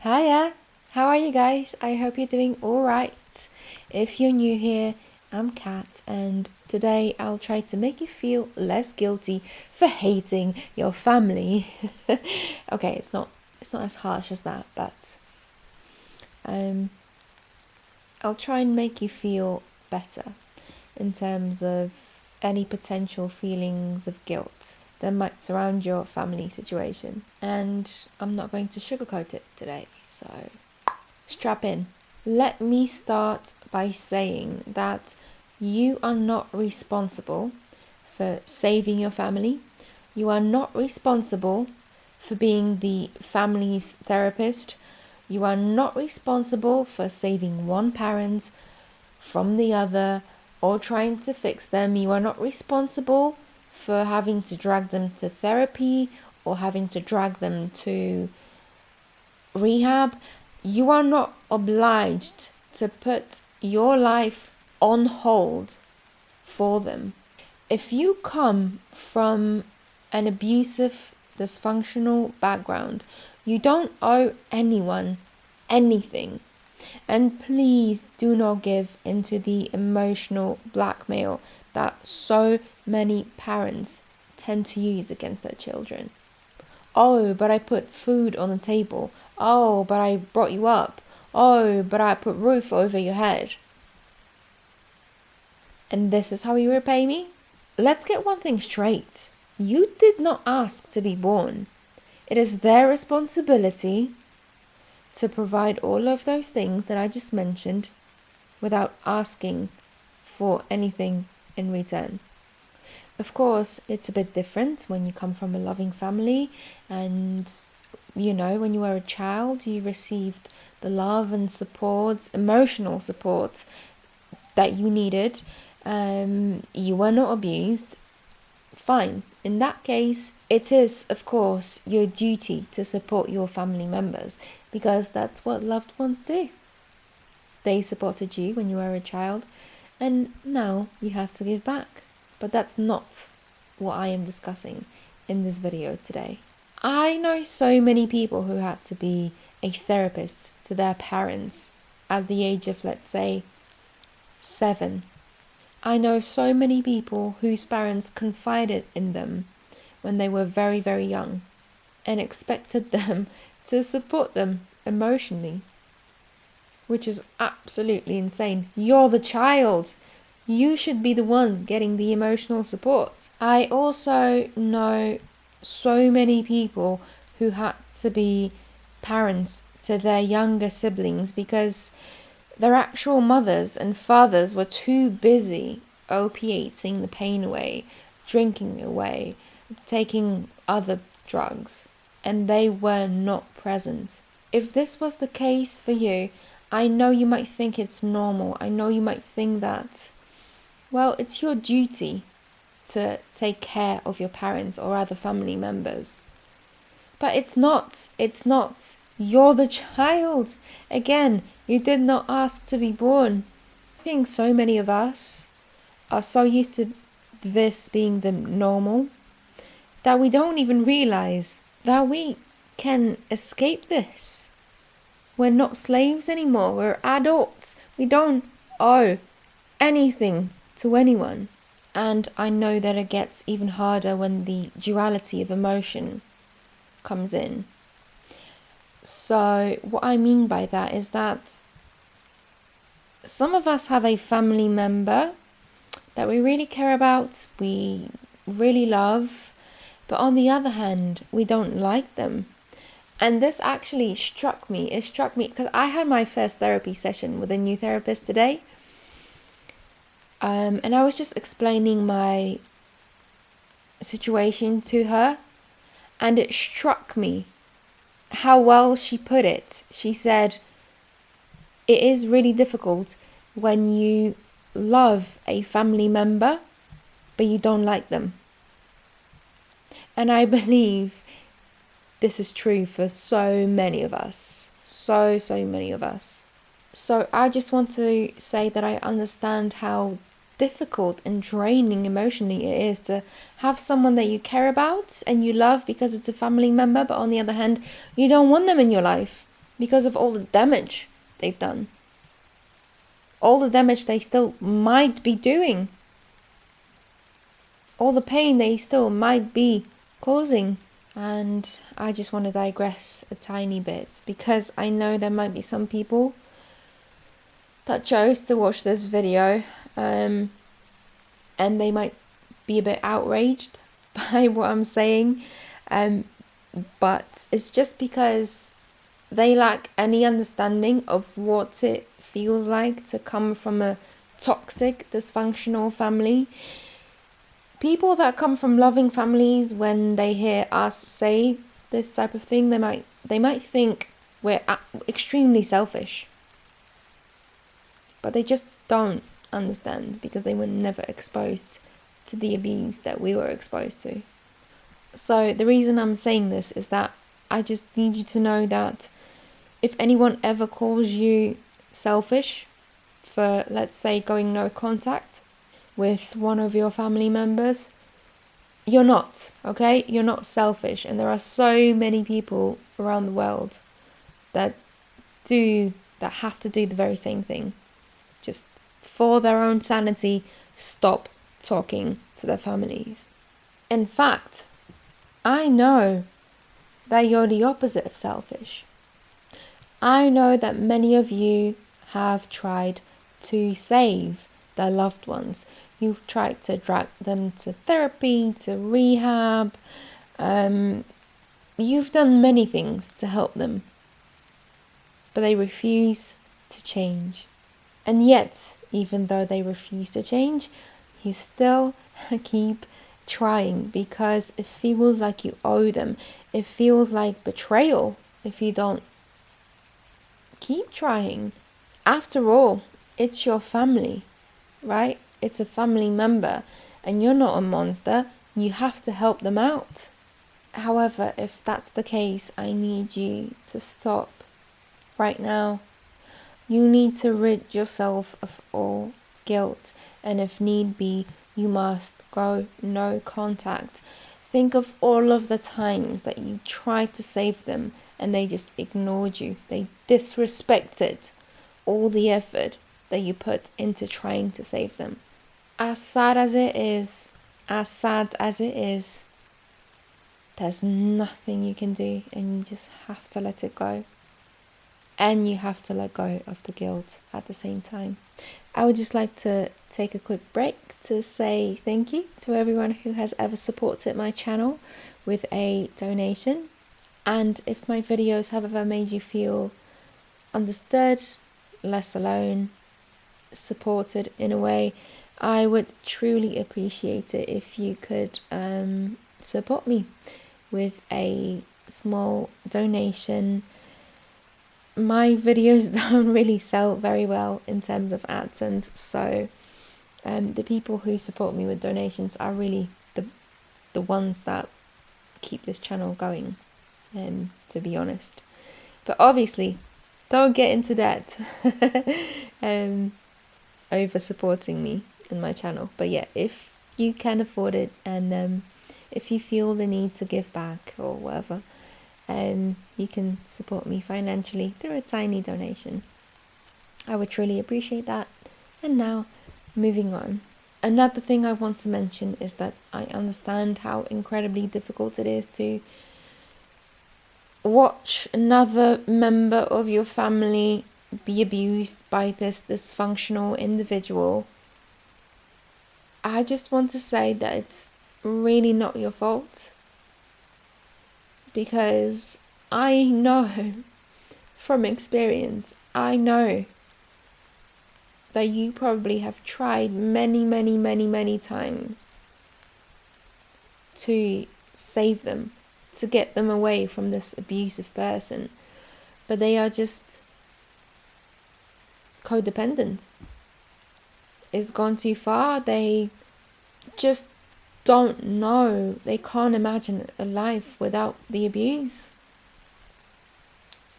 Hiya, how are you guys? I hope you're doing alright. If you're new here, I'm Kat, and today I'll try to make you feel less guilty for hating your family. Okay, it's not as harsh as that, but I'll try and make you feel better in terms of any potential feelings of guilt that might surround your family situation. And I'm not going to sugarcoat it today, so strap in. Let me start by saying that you are not responsible for saving your family. You are not responsible for being the family's therapist. You are not responsible for saving one parent from the other or trying to fix them. You are not responsible for having to drag them to therapy or having to drag them to rehab. You are not obliged to put your life on hold for them. If you come from an abusive, dysfunctional background, you don't owe anyone anything. And please do not give into the emotional blackmail that so many parents tend to use against their children. Oh, but I put food on the table. Oh, but I brought you up. Oh, but I put roof over your head. And this is how you repay me? Let's get one thing straight. You did not ask to be born. It is their responsibility to provide all of those things that I just mentioned without asking for anything in return. Of course, it's a bit different when you come from a loving family and, when you were a child, you received the love and support, emotional support that you needed. You were not abused. Fine. In that case, it is, of course, your duty to support your family members because that's what loved ones do. They supported you when you were a child, and now you have to give back. But that's not what I am discussing in this video today. I know so many people who had to be a therapist to their parents at the age of, let's say, 7. I know so many people whose parents confided in them when they were very, very young and expected them to support them emotionally, which is absolutely insane. You're the child. You should be the one getting the emotional support. I also know so many people who had to be parents to their younger siblings because their actual mothers and fathers were too busy opiating the pain away, drinking away, taking other drugs, and they were not present. If this was the case for you, I know you might think it's normal. I know you might think that, well, it's your duty to take care of your parents or other family members. But it's not. It's not. You're the child. Again, you did not ask to be born. I think so many of us are so used to this being the normal that we don't even realize that we can escape this. We're not slaves anymore. We're adults. We don't owe anything to anyone. And I know that it gets even harder when the duality of emotion comes in. So what I mean by that is that some of us have a family member that we really care about, we really love, but on the other hand, we don't like them. And this actually struck me. It struck me because I had my first therapy session with a new therapist today. And I was just explaining my situation to her, and it struck me how well she put it. She said, it is really difficult when you love a family member, but you don't like them. And I believe this is true for so many of us. So many of us. So I just want to say that I understand how difficult and draining emotionally it is to have someone that you care about and you love because it's a family member, but on the other hand, you don't want them in your life. because of all the damage they've done, all the damage they still might be doing, all the pain they still might be causing. And I just want to digress a tiny bit, because I know there might be some people that chose to watch this video, and they might be a bit outraged by what I'm saying, but it's just because they lack any understanding of what it feels like to come from a toxic, dysfunctional family. People that come from loving families, when they hear us say this type of thing, they might think we're extremely selfish. But they just don't understand, because they were never exposed to the abuse that we were exposed to. So the reason I'm saying this is that I just need you to know that if anyone ever calls you selfish for, let's say, going no contact with one of your family members, you're not, okay? You're not selfish. And there are so many people around the world that have to do the very same thing. Just for their own sanity, stop talking to their families. In fact, I know that you're the opposite of selfish. I know that many of you have tried to save their loved ones. You've tried to drag them to therapy, to rehab. You've done many things to help them, but they refuse to change. And yet, even though they refuse to change, you still keep trying, because it feels like you owe them. It feels like betrayal if you don't keep trying. After all, it's your family, right? It's a family member, and you're not a monster. You have to help them out. However, if that's the case, I need you to stop right now. You need to rid yourself of all guilt, and if need be, you must go no contact. Think of all of the times that you tried to save them and they just ignored you. They disrespected all the effort that you put into trying to save them. As sad as it is, there's nothing you can do, and you just have to let it go. And you have to let go of the guilt at the same time. I would just like to take a quick break to say thank you to everyone who has ever supported my channel with a donation. And if my videos have ever made you feel understood, less alone, supported in a way, I would truly appreciate it if you could support me with a small donation. My videos don't really sell very well in terms of AdSense, so the people who support me with donations are really the ones that keep this channel going, to be honest. But obviously, don't get into debt over supporting me in my channel. But yeah, if you can afford it, and if you feel the need to give back or whatever, you can support me financially through a tiny donation. I would truly appreciate that. And now, moving on. Another thing I want to mention is that I understand how incredibly difficult it is to watch another member of your family be abused by this dysfunctional individual. I just want to say that it's really not your fault, because I know from experience, I know that you probably have tried many times to save them, to get them away from this abusive person, but they are just codependent. It's gone too far. They just don't know. They can't imagine a life without the abuse.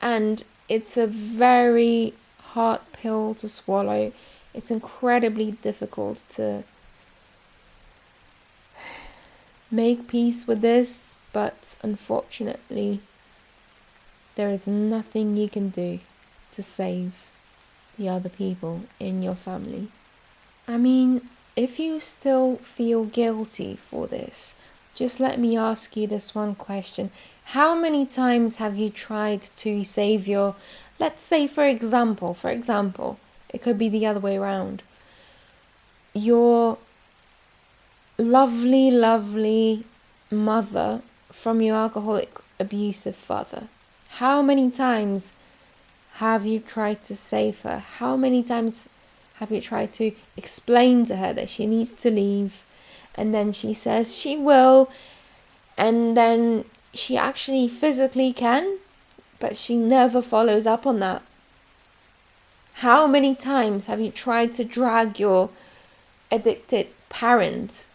And it's a very hard pill to swallow. It's incredibly difficult to make peace with this, but unfortunately, there is nothing you can do to save the other people in your family. I mean, if you still feel guilty for this, just let me ask you this one question. How many times have you tried to save your, let's say for example, it could be the other way around, your lovely mother from your alcoholic, abusive father? How many times have you tried to save her? How many times have you tried to explain to her that she needs to leave, and then she says she will, and then she actually physically can, but she never follows up on that? How many times have you tried to drag your addicted parent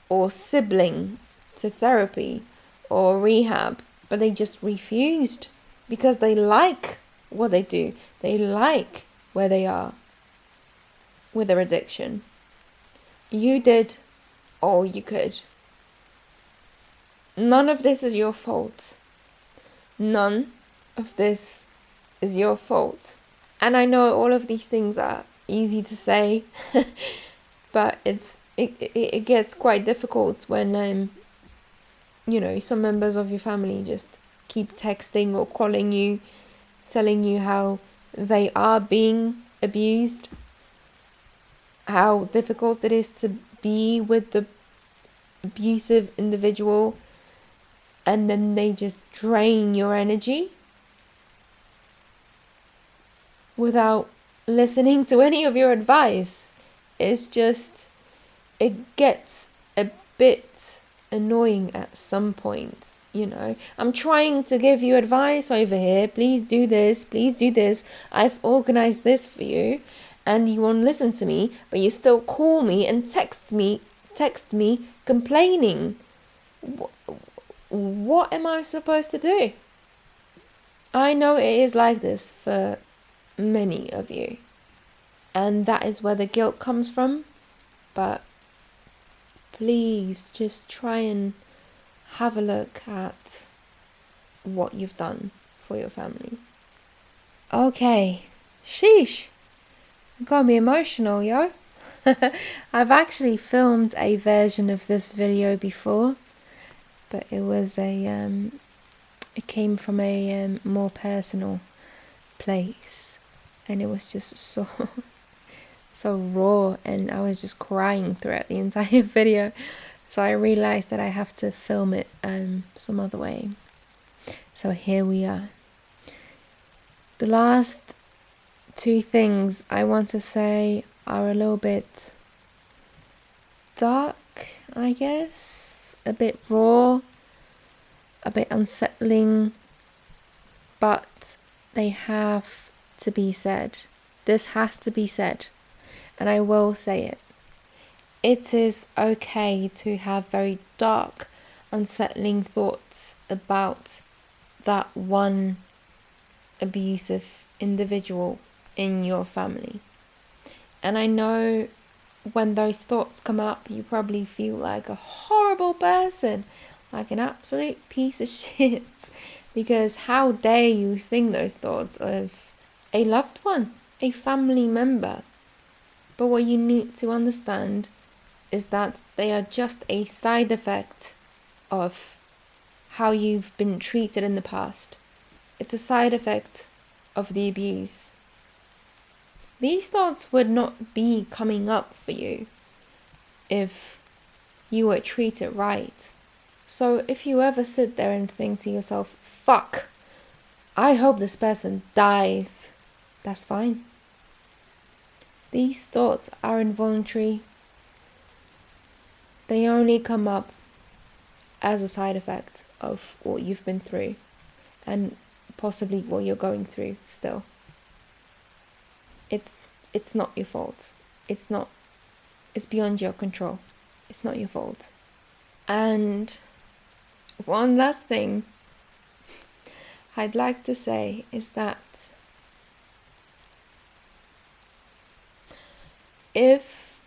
or sibling to therapy or rehab, but they just refused because they like what they do, they like where they are with their addiction? You did all you could. None of this is your fault. None of this is your fault. And I know all of these things are easy to say, but it gets quite difficult when some members of your family just keep texting or calling you, telling you how they are being abused, how difficult it is to be with the abusive individual, and then they just drain your energy without listening to any of your advice. It gets a bit annoying at some point. I'm trying to give you advice over here. Please do this. I've organized this for you, and you won't listen to me, but you still call me and text me complaining. What am I supposed to do? I know it is like this for many of you, and that is where the guilt comes from, but please just try and have a look at what you've done for your family. Okay, sheesh, it got me emotional, yo. I've actually filmed a version of this video before, but it came from a more personal place, and it was just so raw, and I was just crying throughout the entire video. So I realized that I have to film it some other way. So here we are. The last two things I want to say are a little bit dark, I guess, a bit raw, a bit unsettling, but they have to be said. This has to be said, and I will say it. It is okay to have very dark, unsettling thoughts about that one abusive individual in your family. And I know when those thoughts come up, you probably feel like a horrible person, like an absolute piece of shit, because how dare you think those thoughts of a loved one, a family member? But what you need to understand is that they are just a side effect of how you've been treated in the past. It's a side effect of the abuse. These thoughts would not be coming up for you if you were treated right. So if you ever sit there and think to yourself, fuck, I hope this person dies, that's fine. These thoughts are involuntary. They only come up as a side effect of what you've been through, and possibly what you're going through still. It's not your fault. It's beyond your control. It's not your fault. And one last thing I'd like to say is that if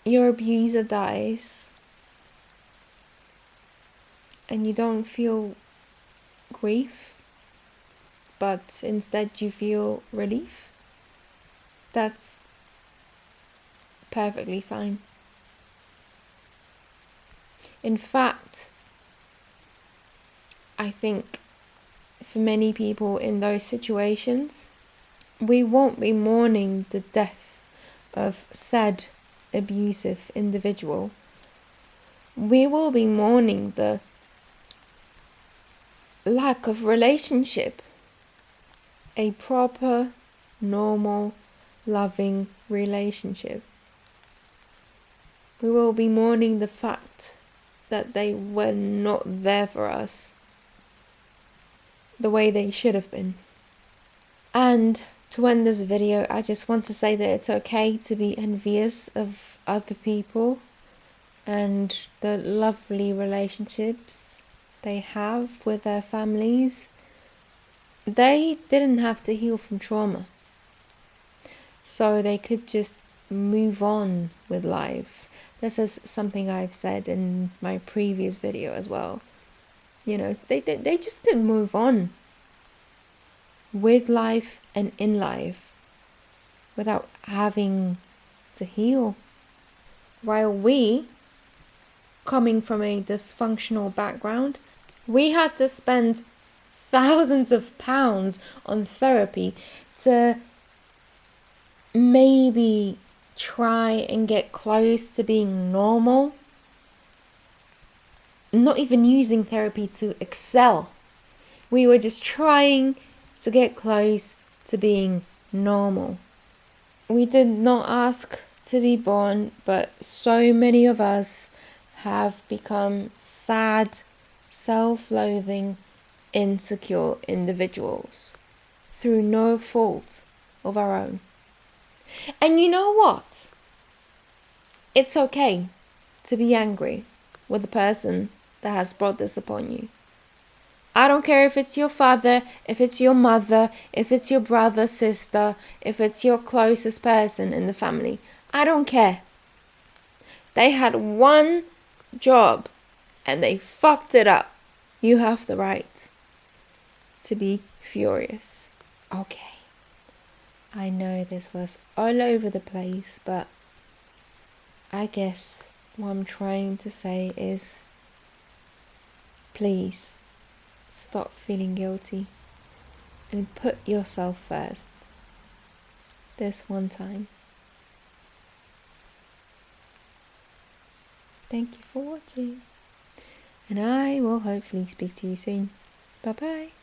your abuser dies and you don't feel grief, but instead you feel relief, that's perfectly fine. In fact, I think for many people in those situations, we won't be mourning the death of said abusive individual. We will be mourning the lack of relationship, a proper, normal, loving relationship. We will be mourning the fact that they were not there for us the way they should have been. And to end this video, I just want to say that it's okay to be envious of other people and the lovely relationships they have with their families. They didn't have to heal from trauma, so they could just move on with life. This is something I've said in my previous video as well. You know, they just could move on with life and in life without having to heal. While we, coming from a dysfunctional background, we had to spend thousands of pounds on therapy to maybe try and get close to being normal. Not even using therapy to excel. We were just trying to get close to being normal. We did not ask to be born, but so many of us have become sad, self-loathing, insecure individuals through no fault of our own. And you know what? It's okay to be angry with the person that has brought this upon you. I don't care if it's your father, if it's your mother, if it's your brother, sister, if it's your closest person in the family. I don't care. They had one job and they fucked it up. You have the right to be furious. Okay. I know this was all over the place, but I guess what I'm trying to say is, please stop feeling guilty and put yourself first. This one time. Thank you for watching, and I will hopefully speak to you soon. Bye bye.